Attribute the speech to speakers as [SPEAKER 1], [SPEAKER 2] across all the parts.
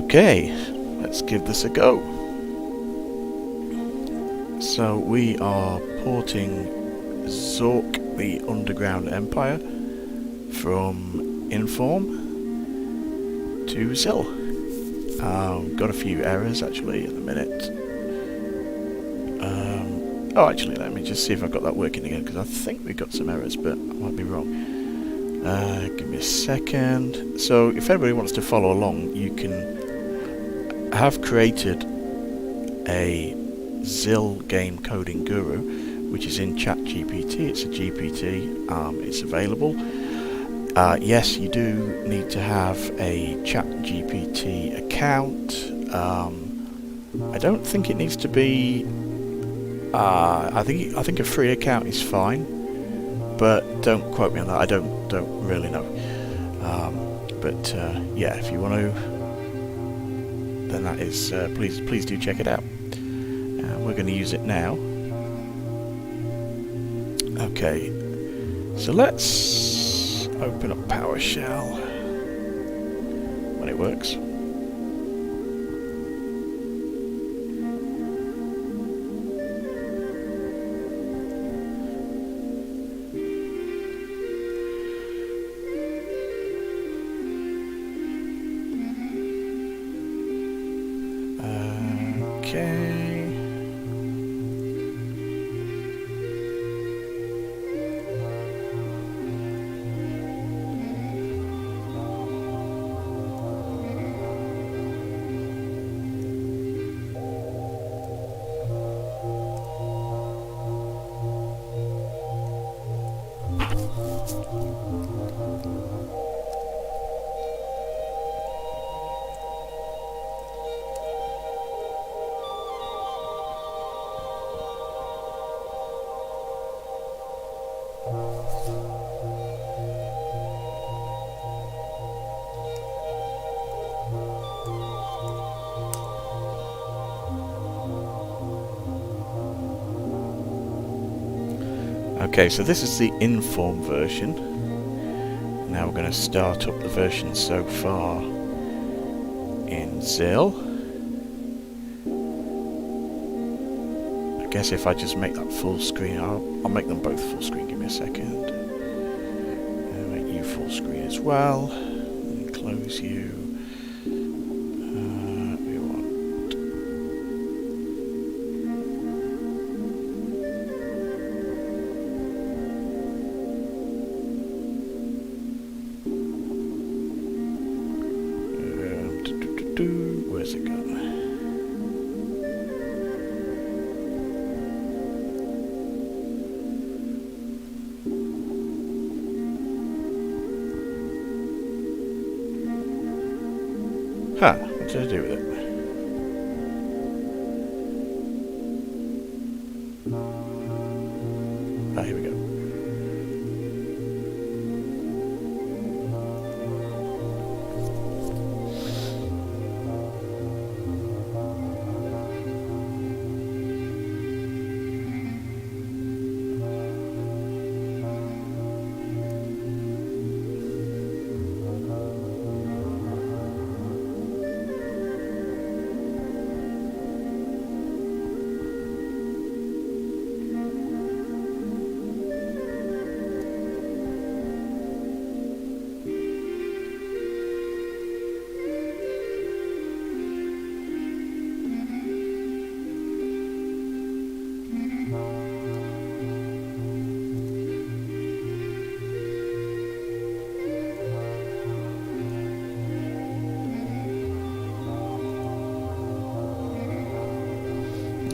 [SPEAKER 1] Okay, let's give this a go. So we are porting Zork, the Underground Empire, from Inform to ZIL. Got a few errors actually at the minute. Oh, actually, let me just see if I've got that working again, because I think we got some errors, but I might be wrong. Give me a second. So, if anybody wants to follow along, you can. I have created a ZIL game coding guru, which is in ChatGPT. It's a GPT. It's available. Yes, you do need to have a ChatGPT account. I don't think it needs to be. I think a free account is fine, but don't quote me on that. I don't really know. But yeah, if you want to, then that is please do check it out. We're going to use it now. Okay, so let's open up PowerShell when it works. Okay. Okay, so this is the Inform version. Now we're going to start up the version so far in ZIL. I guess if I just make that full screen, I'll make them both full screen. Give me a second. And make you full screen as well. And close you. Where's it gone? Huh, what did I do with it? Ah, here we go.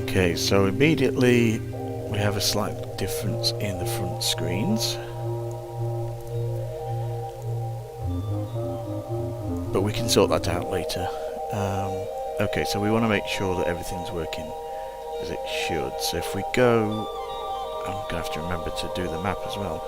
[SPEAKER 1] Okay, so immediately we have a slight difference in the front screens, but we can sort that out later. Okay, so we want to make sure that everything's working as it should. So if we go, I'm going to have to remember to do the map as well.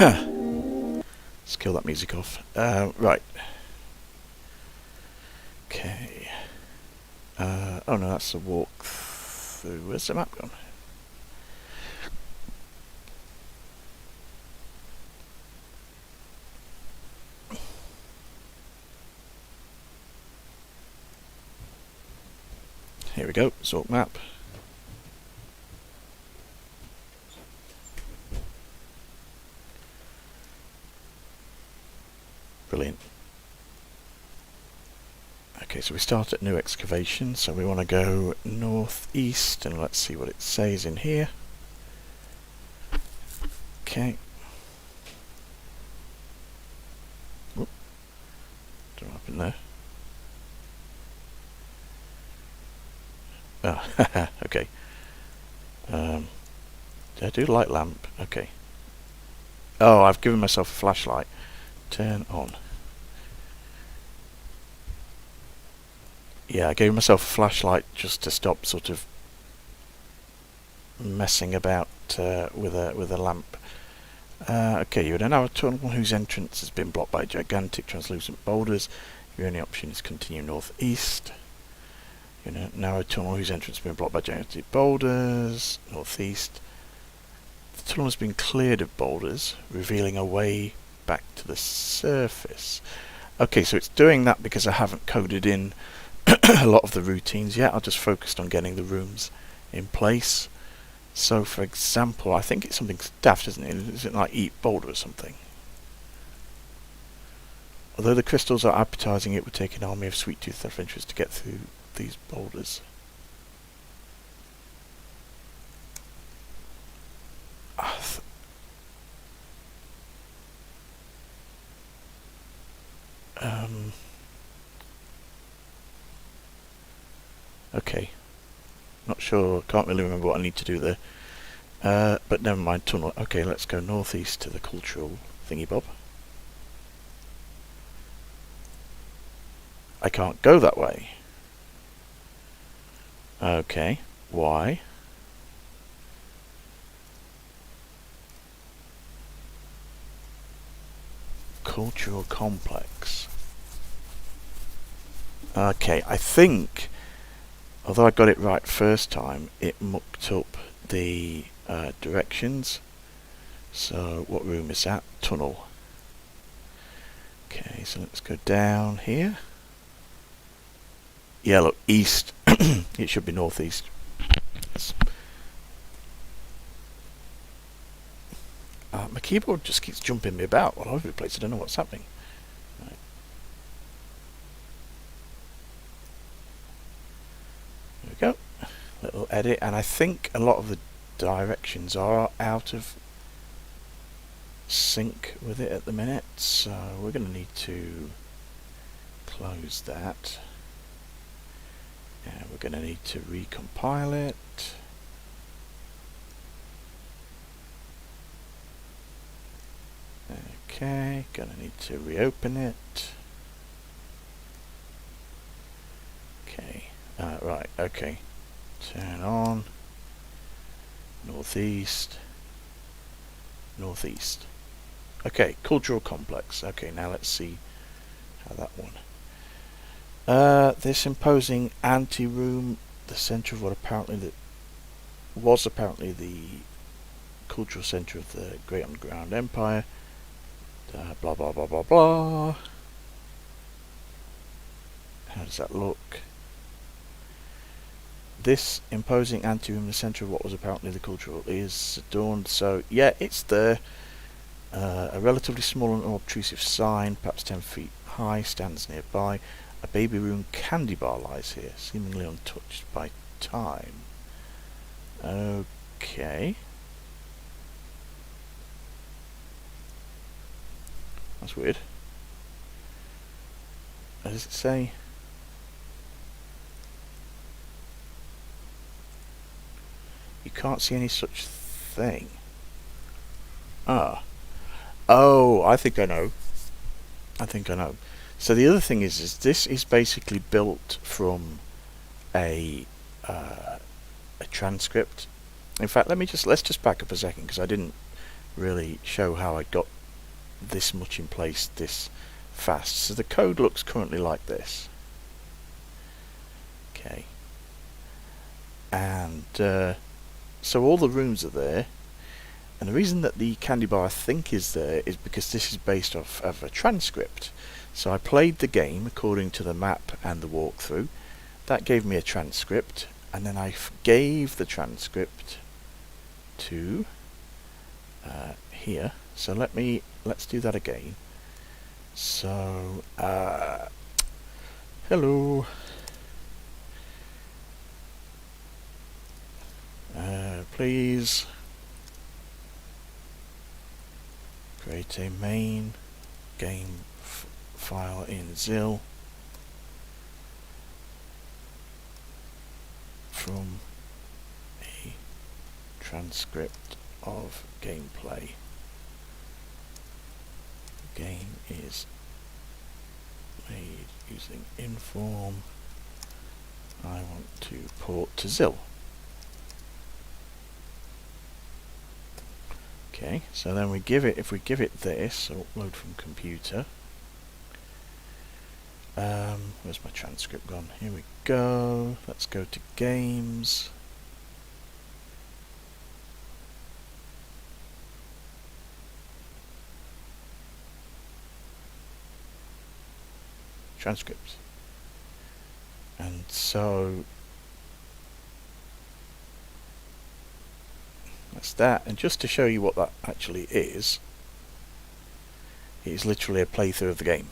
[SPEAKER 1] Let's kill that music off. Right. Okay. Oh no, that's a walk through. Where's the map gone? Here we go, Zork map. Brilliant. Okay, so we start at new excavation, so we want to go northeast, and let's see what it says in here. Okay. Whoop. Don't know what happened there. Oh, okay. Did I do light lamp? Okay. Oh, I've given myself a flashlight. Turn on. Yeah, I gave myself a flashlight just to stop sort of messing about with a lamp. Okay, you're in a narrow tunnel whose entrance has been blocked by gigantic translucent boulders. Your only option is continue northeast. You're in a narrow tunnel whose entrance has been blocked by gigantic boulders. Northeast. The tunnel has been cleared of boulders, revealing a way back to the surface. Okay, so it's doing that because I haven't coded in a lot of the routines yet. I just focused on getting the rooms in place. So for example, I think it's something daft, isn't it? Is it like eat boulder or something? Although the crystals are appetizing, it would take an army of sweet-toothed adventurers to get through these boulders. Okay. Not sure, can't really remember what I need to do there. But never mind, tunnel. Okay, let's go northeast to the cultural thingy-bob. I can't go that way. Okay, why? Cultural complex. Okay, I think, although I got it right first time, it mucked up the directions. So what room is that? Tunnel. Okay, so let's go down here. Yeah, look, east. It should be northeast. My keyboard just keeps jumping me about all over the place. I don't know what's happening. Right. There we go. Little edit, and I think a lot of the directions are out of sync with it at the minute, so we're going to need to close that. And we're going to need to recompile it. Okay, going to need to reopen it. Okay, right, okay. Turn on. Northeast. Northeast. Okay, cultural complex. Okay, now let's see how that one. This imposing ante-room, the centre of what was apparently the cultural centre of the Great Underground Empire. Blah blah blah blah blah. How does that look? This imposing ante-room, the centre of what was apparently the cultural, is adorned. So yeah, it's there. A relatively small and unobtrusive sign, perhaps 10 feet high, stands nearby. A baby room candy bar lies here, seemingly untouched by time. Okay. That's weird. What does it say? You can't see any such thing. Ah. Oh, I think I know. I think I know. So the other thing is this is basically built from a transcript. In fact, let's just back up a second because I didn't really show how I got this much in place this fast. So the code looks currently like this. Okay. And so all the rooms are there. And the reason that the candy bar I think is there is because this is based off of a transcript. So I played the game according to the map and the walkthrough. That gave me a transcript, and then I gave the transcript to here. So let's do that again. So hello. Please create a main game file in ZIL from a transcript of gameplay. The game is made using Inform. I want to port to ZIL. Okay, so then we give it, if we give it this, so upload from computer. Where's my transcript gone? Here we go. Let's go to games. Transcripts. And so that's that. And just to show you what that actually is, it's literally a playthrough of the game.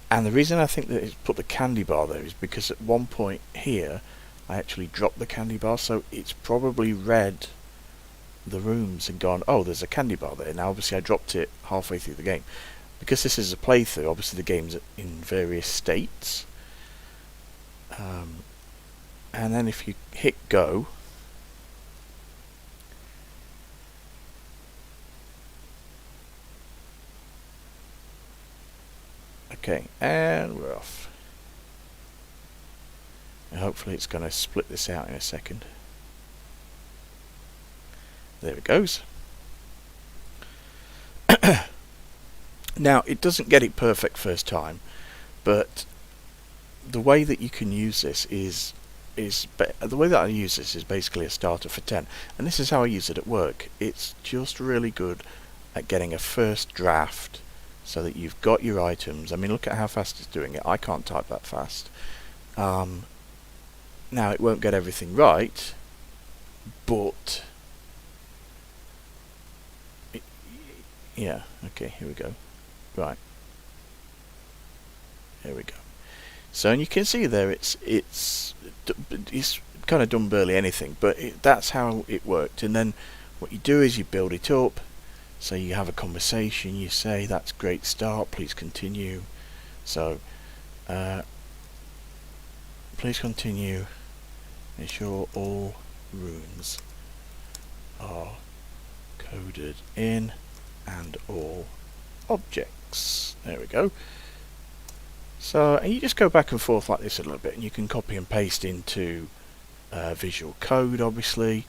[SPEAKER 1] And the reason I think that it's put the candy bar there is because at one point here I actually dropped the candy bar, so it's probably read the rooms and gone, oh, there's a candy bar there. Now obviously I dropped it halfway through the game. Because this is a playthrough, obviously the game's in various states. And then if you hit go, okay, and we're off. And hopefully it's going to split this out in a second. There it goes. Now, it doesn't get it perfect first time, but the way that you can use this is the way that I use this is basically a starter for 10, and this is how I use it at work. It's just really good at getting a first draft so that you've got your items. I mean, look at how fast it's doing it. I can't type that fast. Now, it won't get everything right, but yeah, okay, here we go. Right, here we go. So, and you can see there it's kind of done barely anything, but that's how it worked. And then what you do is you build it up. So you have a conversation, you say that's great start, please continue. So please continue, ensure all rooms are coded in and all objects. There we go. So, and you just go back and forth like this a little bit, and you can copy and paste into Visual Code, obviously.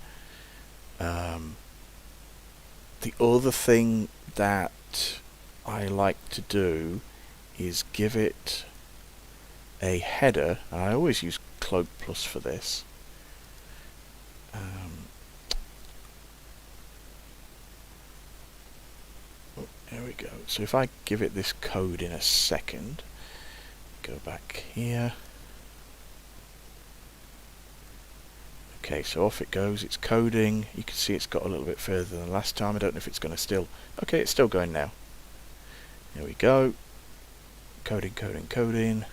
[SPEAKER 1] The other thing that I like to do is give it a header, and I always use Cloak Plus for this. There we go. So if I give it this code in a second, go back here. Okay, so off it goes, it's coding. You can see it's got a little bit further than last time. I don't know if it's going to still... Okay, it's still going now. There we go. Coding, coding, coding.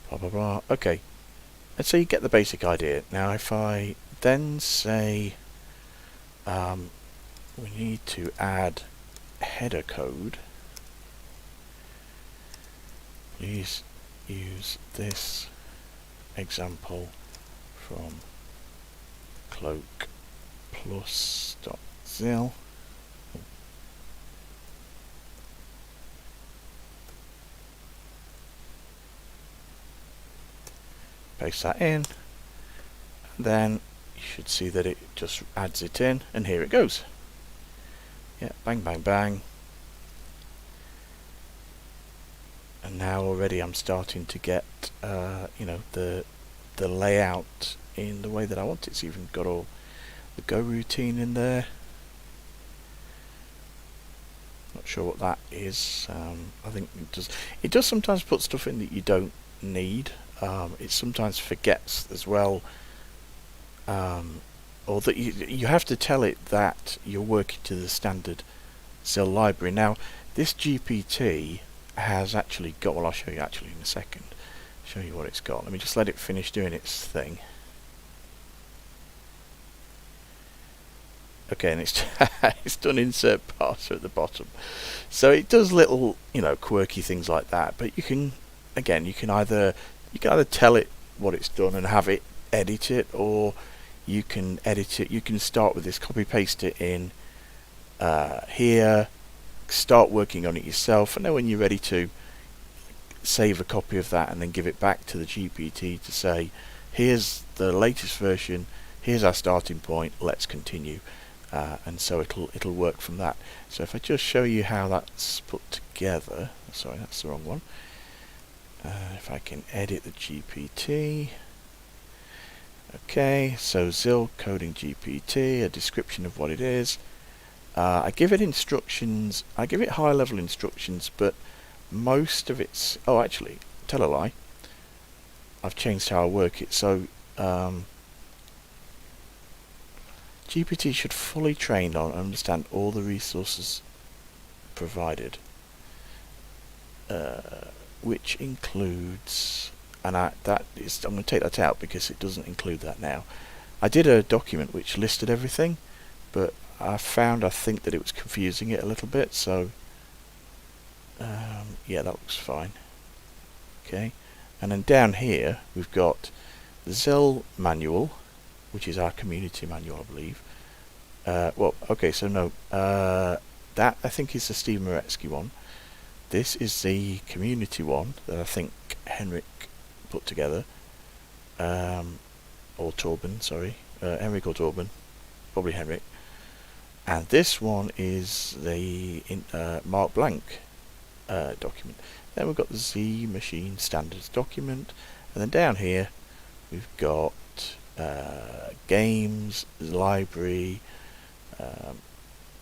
[SPEAKER 1] Blah, blah, blah. Okay. And so you get the basic idea. Now if I then say we need to add header code, please use this example from Cloak Plus.zil. Paste that in, then you should see that it just adds it in, and here it goes. Yeah, bang, bang, bang. And now already I'm starting to get, you know, the layout in the way that I want it. It's even got all the go routine in there. Not sure what that is. I think it does sometimes put stuff in that you don't need. It sometimes forgets as well, or that you have to tell it that you're working to the standard ZIL library. Now this GPT has actually got, well, I'll show you actually in a second, show you what it's got. Let me just let it finish doing its thing. Okay, and it's it's done insert parser at the bottom, so it does little, you know, quirky things like that. But you can, again, you can either tell it what it's done and have it edit it, or you can edit it. You can start with this, copy paste it in here, start working on it yourself, and then when you're ready to save a copy of that and then give it back to the GPT to say, here's the latest version, here's our starting point, let's continue. And so it'll work from that. So if I just show you how that's put together, sorry, that's the wrong one. If I can edit the GPT. Okay, so ZIL coding GPT, a description of what it is. I give it instructions, I give it high level instructions, but most of it's, oh actually, tell a lie, I've changed how I work it. So GPT should fully train on and understand all the resources provided, which includes, and I'm going to take that out because it doesn't include that now. I did a document which listed everything, but I think that it was confusing it a little bit, so yeah, that looks fine. Okay, and then down here we've got the ZIL manual, which is our community manual, I believe. Well, okay, so no, that I think is the Steve Moretsky one. This is the community one that I think Henrik put together, or Torben, sorry, Henrik or Torben, probably Henrik. And this one is the Mark Blank document. Then we've got the Z Machine Standards document, and then down here we've got games, library, and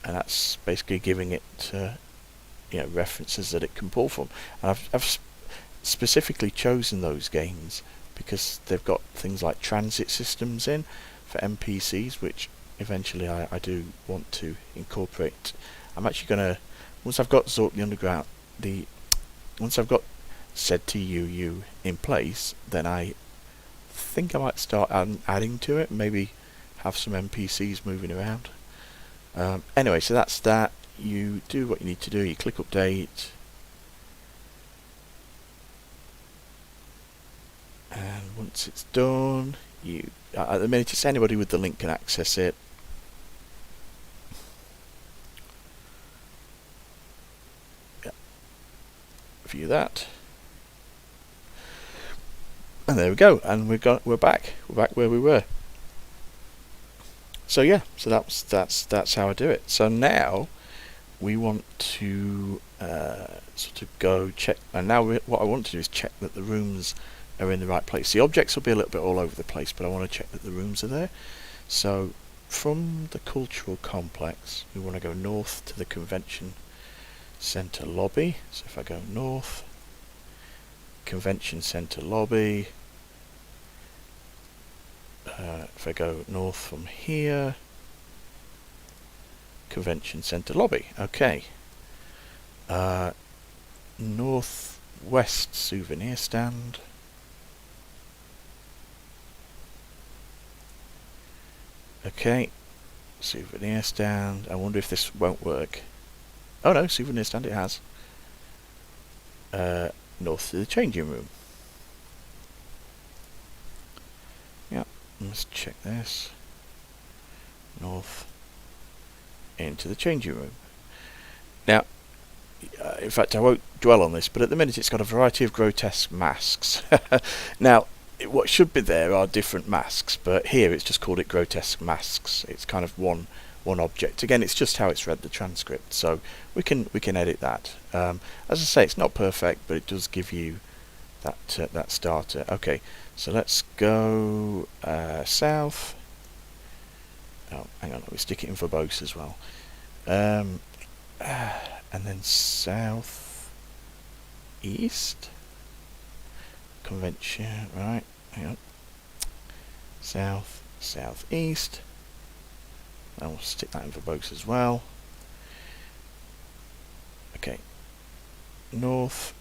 [SPEAKER 1] that's basically giving it you know, references that it can pull from. And I've specifically chosen those games because they've got things like transit systems in for NPCs, which eventually I do want to incorporate. I'm actually gonna, once I've got Zork the Underground, once I've got ZTUU in place, then I think I might start adding to it, maybe have some NPCs moving around. Anyway, so that's that. You do what you need to do, you click update, and once it's done, you at the minute it's anybody with the link can access it. Yeah. View that. And there we go, and we're back where we were. So yeah, so that's how I do it. So now we want to sort of go check, and now what I want to do is check that the rooms are in the right place. The objects will be a little bit all over the place, but I want to check that the rooms are there. So from the cultural complex, we want to go north to the convention center lobby. So if I go north, convention center lobby, if I go north from here, convention center lobby. Okay, northwest souvenir stand, okay, souvenir stand. I wonder if this won't work. Oh no, souvenir stand, it has. North to the changing room. Yeah, let's check this. North into the changing room. Now, in fact, I won't dwell on this, but at the minute it's got a variety of grotesque masks. Now, what should be there are different masks, but here it's just called it grotesque masks. It's kind of one object. Again, it's just how it's read the transcript, so we can edit that. As I say, it's not perfect, but it does give you that starter. Okay, so let's go south. Oh, hang on, let me stick it in verbose as well. And then south east convention, right? Hang on. Southeast. I'll stick that in verbose as well. Okay. North.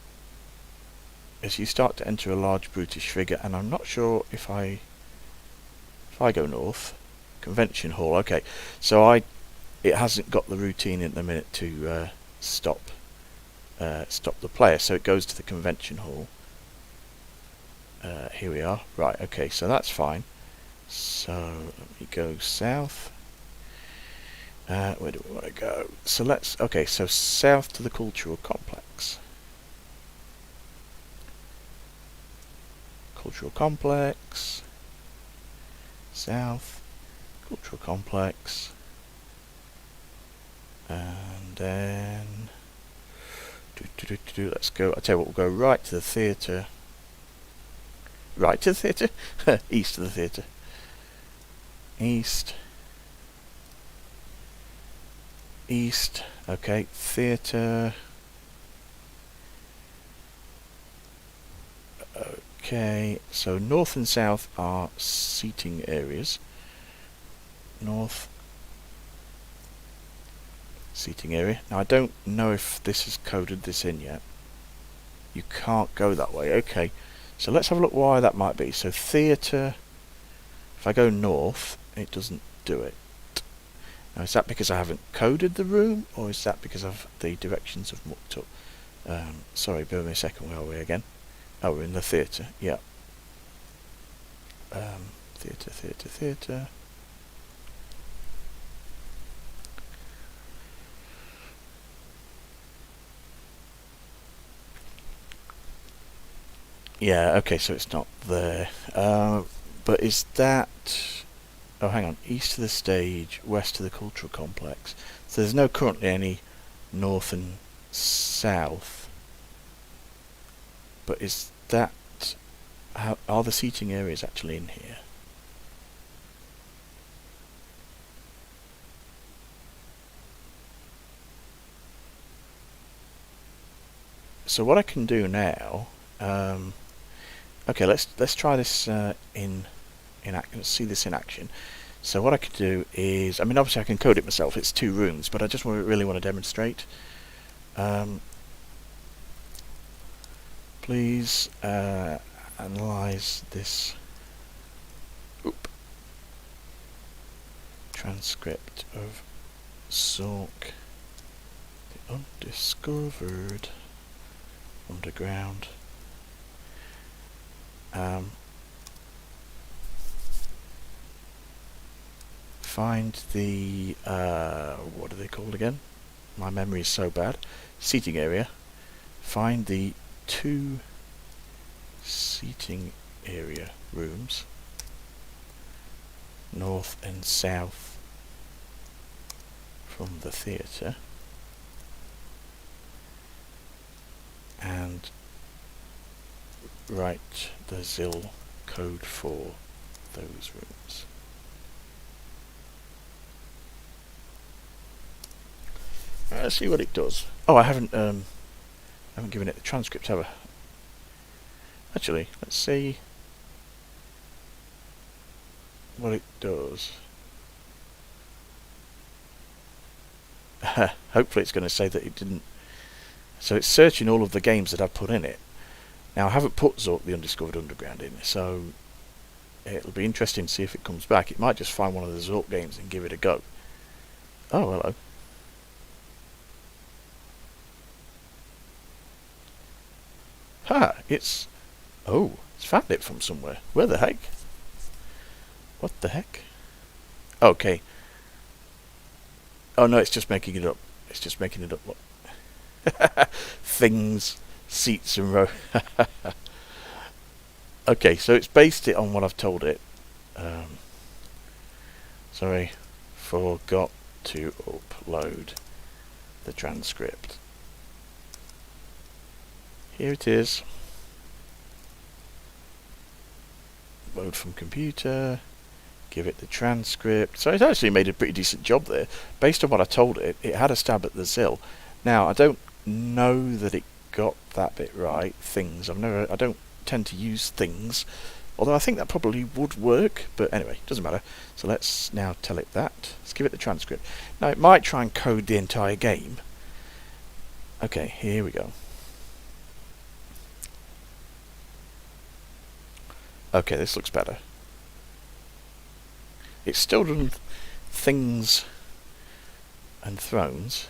[SPEAKER 1] As you start to enter a large brutish figure, and I'm not sure if I go north. Convention hall. Okay, so it hasn't got the routine in the minute to stop the player, so it goes to the convention hall. Here we are. Right. Okay, so that's fine. So let me go south. Where do we want to go? So okay, so south to the cultural complex. Cultural complex. South. Cultural complex. And then... let's go... I'll tell you what, we'll go right to the theatre. Right to the theatre? East of the theatre. East. East. Okay, theatre. Okay, so north and south are seating areas. North seating area. Now I don't know if this has coded this in yet. You can't go that way. Okay, so let's have a look why that might be. So theatre, if I go north, it doesn't do it. Now is that because I haven't coded the room, or is that because of the directions have mucked up? Sorry, bear with me a second, where are we again? Oh, we're in the theatre, yeah. Theatre. Yeah, okay, so it's not there. But is that... Oh, hang on. East of the stage, west of the cultural complex. So there's no currently any north and south. But is that... are the seating areas actually in here? So what I can do now... okay, let's try this in action. Let's see this in action. So what I could do is, I mean, obviously I can code it myself. It's 2 rooms, but I just really want to demonstrate. Please analyze this transcript of Zork, the undiscovered underground. Find the what are they called again? My memory is so bad. Seating area. Find the 2 seating area rooms, north and south from the theatre, and write the ZIL code for those rooms. Let's see what it does. Oh, I haven't given it the transcript, have I? Actually, let's see what it does. Hopefully it's going to say that it didn't. So it's searching all of the games that I've put in it. Now I haven't put Zork the Undiscovered Underground in, so it'll be interesting to see if it comes back. It might just find one of the Zork games and give it a go. Oh, hello. Ha! It's found it from somewhere. Where the heck? What the heck? Okay. Oh no, it's just making it up. It's just making it up. Look. Things, seats and row. Okay, so it's based it on what I've told it. Sorry, forgot to upload the transcript. Here it is. Load from computer. Give it the transcript. So it actually made a pretty decent job there. Based on what I told it, it had a stab at the ZIL. Now, I don't know that it got that bit right. Things. I don't tend to use things. Although I think that probably would work. But anyway, doesn't matter. So let's now tell it that. Let's give it the transcript. Now, it might try and code the entire game. Okay, here we go. Okay, this looks better. It's still done things and thrones.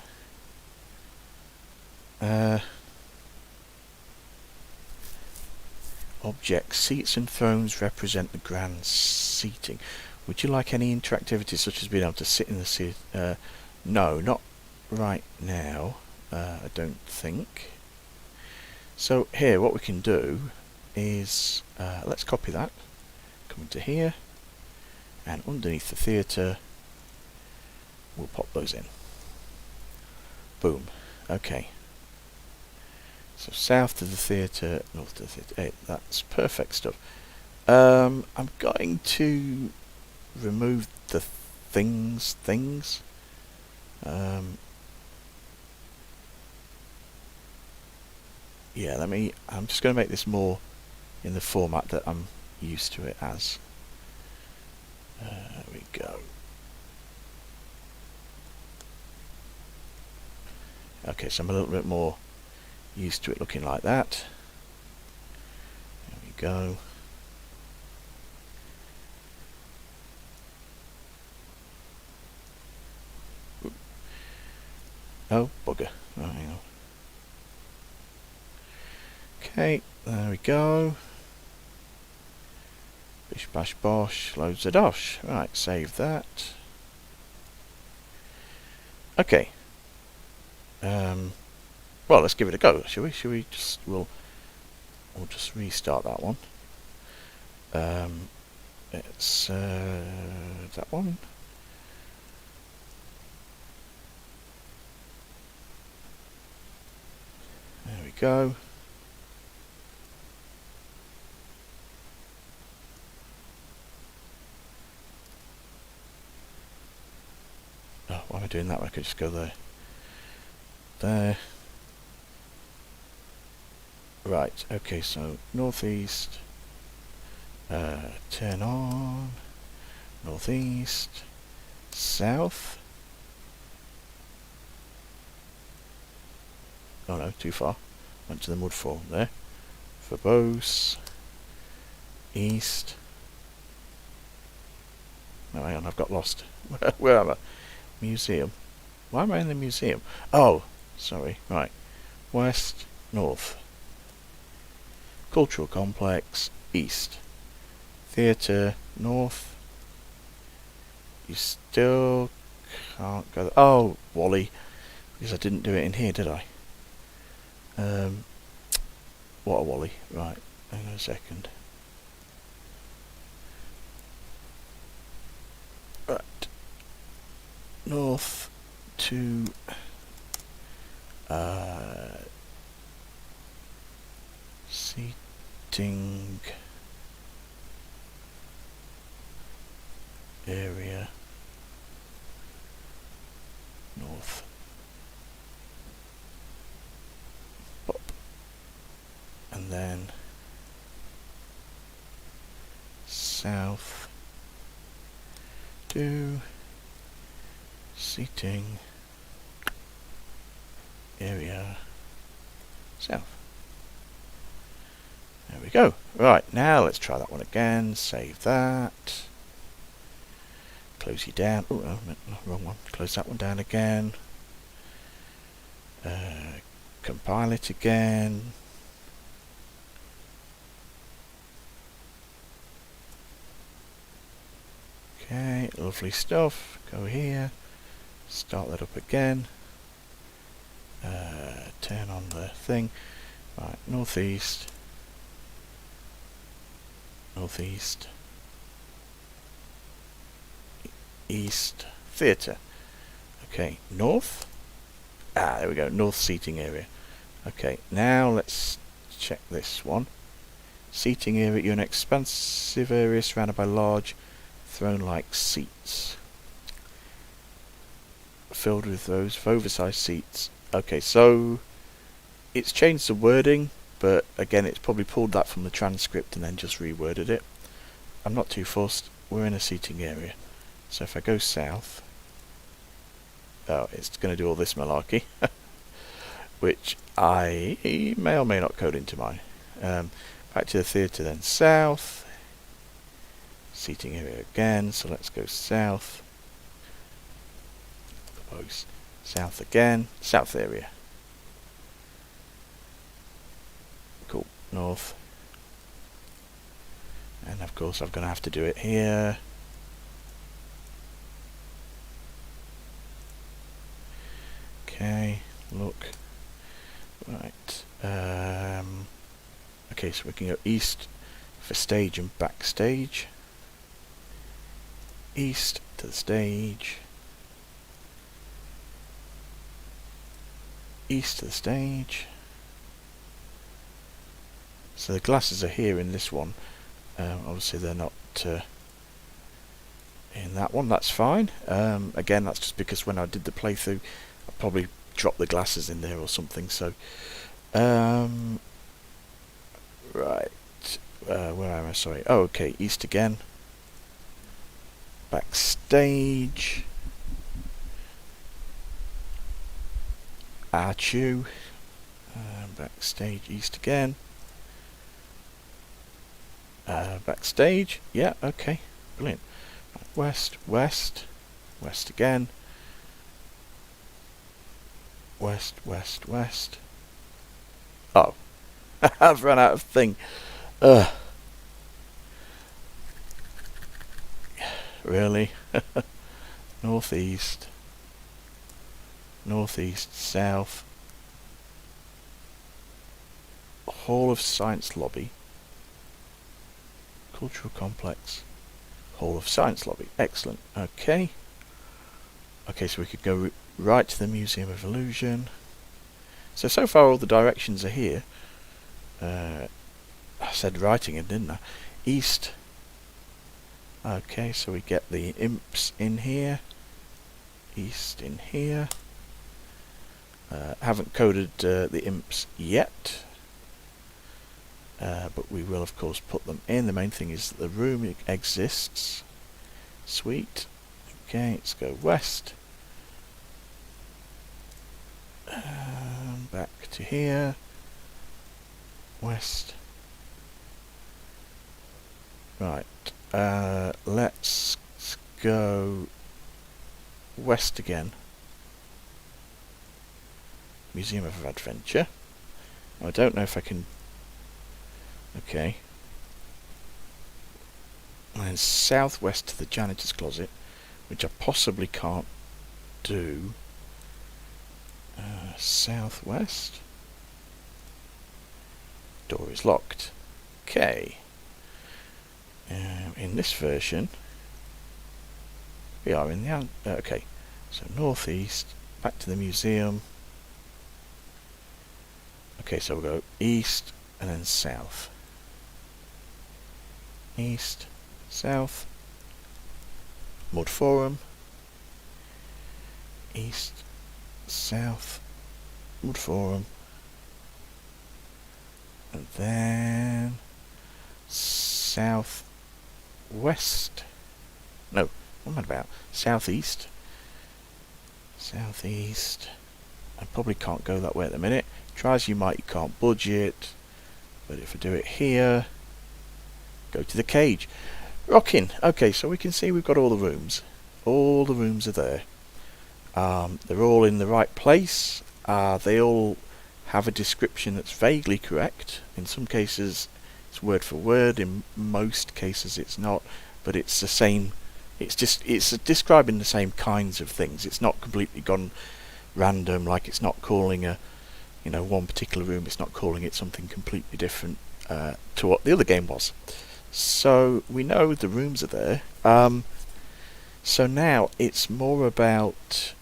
[SPEAKER 1] Objects, seats and thrones represent the grand seating. Would you like any interactivity such as being able to sit in the seat? No, not right now. I don't think. So here, what we can do is let's copy that. Come into here, and underneath the theatre, we'll pop those in. Boom. Okay. So south to the theatre, north to the theatre. Hey, that's perfect stuff. I'm going to remove the things. Yeah, I'm just going to make this more in the format that I'm used to it as. There we go. Okay, so I'm a little bit more used to it looking like that. There we go. Oop. Oh, bugger. Oh, hang on. Okay, there we go. Bish bash bosh, loads of dosh. Right, save that. Okay. Well, let's give it a go, shall we? Shall we just we'll just restart that one. It's that one. There we go. Oh, why am I doing that? I could just go there. There. Right, okay, so northeast, turn on, northeast, south. Oh no, too far. Went to the mud form there. Verbose, east. No, hang on, I've got lost. Where am I? Museum. Why am I in the museum? Oh, sorry, right. West, north. Cultural complex, east. Theatre, north. You still can't go there. Oh, Wally. Because I didn't do it in here, did I? What a Wally. Right, hang on a second. Right. North to seating area north. Pop. And then south to seating area south. There we go. Right, now let's try that one again. Save that. Close you down. Oh, no, wrong one. Close that one down again. Compile it again. Okay, lovely stuff. Go here. Start that up again. Turn on the thing. Right, northeast. northeast, east, theatre. Okay, north. Ah, there we go, north seating area. Okay, now let's check this one. Seating area, you're an expansive area surrounded by large throne-like seats. Filled with those oversized seats. Okay, so it's changed the wording, but again it's probably pulled that from the transcript and then just reworded it. I'm not too fussed. We're in a seating area. So if I go south, oh, it's going to do all this malarkey, which I may or may not code into mine. Back to the theatre then, south, seating area again, so let's go south, south again, south area. Cool, north. And of course I'm going to have to do it here. Okay, look. Right. Okay, so we can go east for stage and backstage. East to the stage. East to the stage. So the glasses are here in this one. Obviously they're not in that one. That's fine. Again, that's just because when I did the playthrough, I probably dropped the glasses in there or something. So, right. Where am I? Sorry. Oh, okay. East again. Backstage. ZTUU. Backstage. East again. Backstage. Yeah. Okay. Brilliant. Right, west. West. West again. West. West. West. Oh. I've run out of thing. Really? Northeast. Northeast. South. Hall of Science Lobby. Cultural Complex. Hall of Science Lobby. Excellent. Okay. Okay, so we could go right to the Museum of Illusion. So far all the directions are here. I said writing it, didn't I? East. Okay, so we get the imps in here. East in here. Haven't coded the imps yet. But we will of course put them in. The main thing is that the room exists. Sweet. Okay, let's go west. Back to here. West. Right. Let's go west again. Museum of Adventure. I don't know if I can. Okay. And then southwest to the janitor's closet, which I possibly can't do. Southwest. Door is locked. Okay. In this version, we are in the okay. So northeast, back to the museum. Okay, so we'll go east and then south. East, south. Mud Forum. East, south. Mud Forum. And then south west. No, what am I about? Southeast. Southeast. I probably can't go that way at the minute. Try as you might, you can't budge it. But if I do it here, go to the cage. Rocking. Okay, so we can see we've got all the rooms. All the rooms are there. They're all in the right place. They all have a description that's vaguely correct. In some cases it's word for word, in most cases it's not, but it's the same. It's describing the same kinds of things. It's not completely gone random, like it's not calling a, one particular room, it's not calling it something completely different to what the other game was. So we know the rooms are there. So now it's more about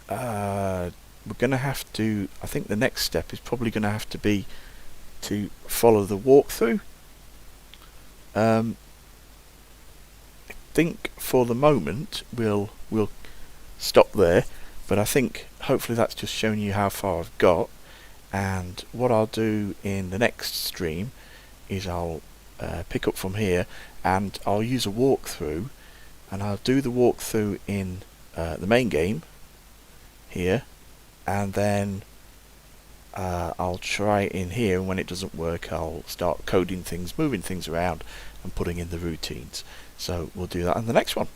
[SPEAKER 1] we're going to have to, I think the next step is probably going to have to be to follow the walkthrough. I think for the moment we'll stop there, but I think hopefully that's just showing you how far I've got. And what I'll do in the next stream is I'll pick up from here, and I'll use a walkthrough, and I'll do the walkthrough in the main game here, and then I'll try it in here, and when it doesn't work I'll start coding things, moving things around and putting in the routines. So we'll do that in the next one.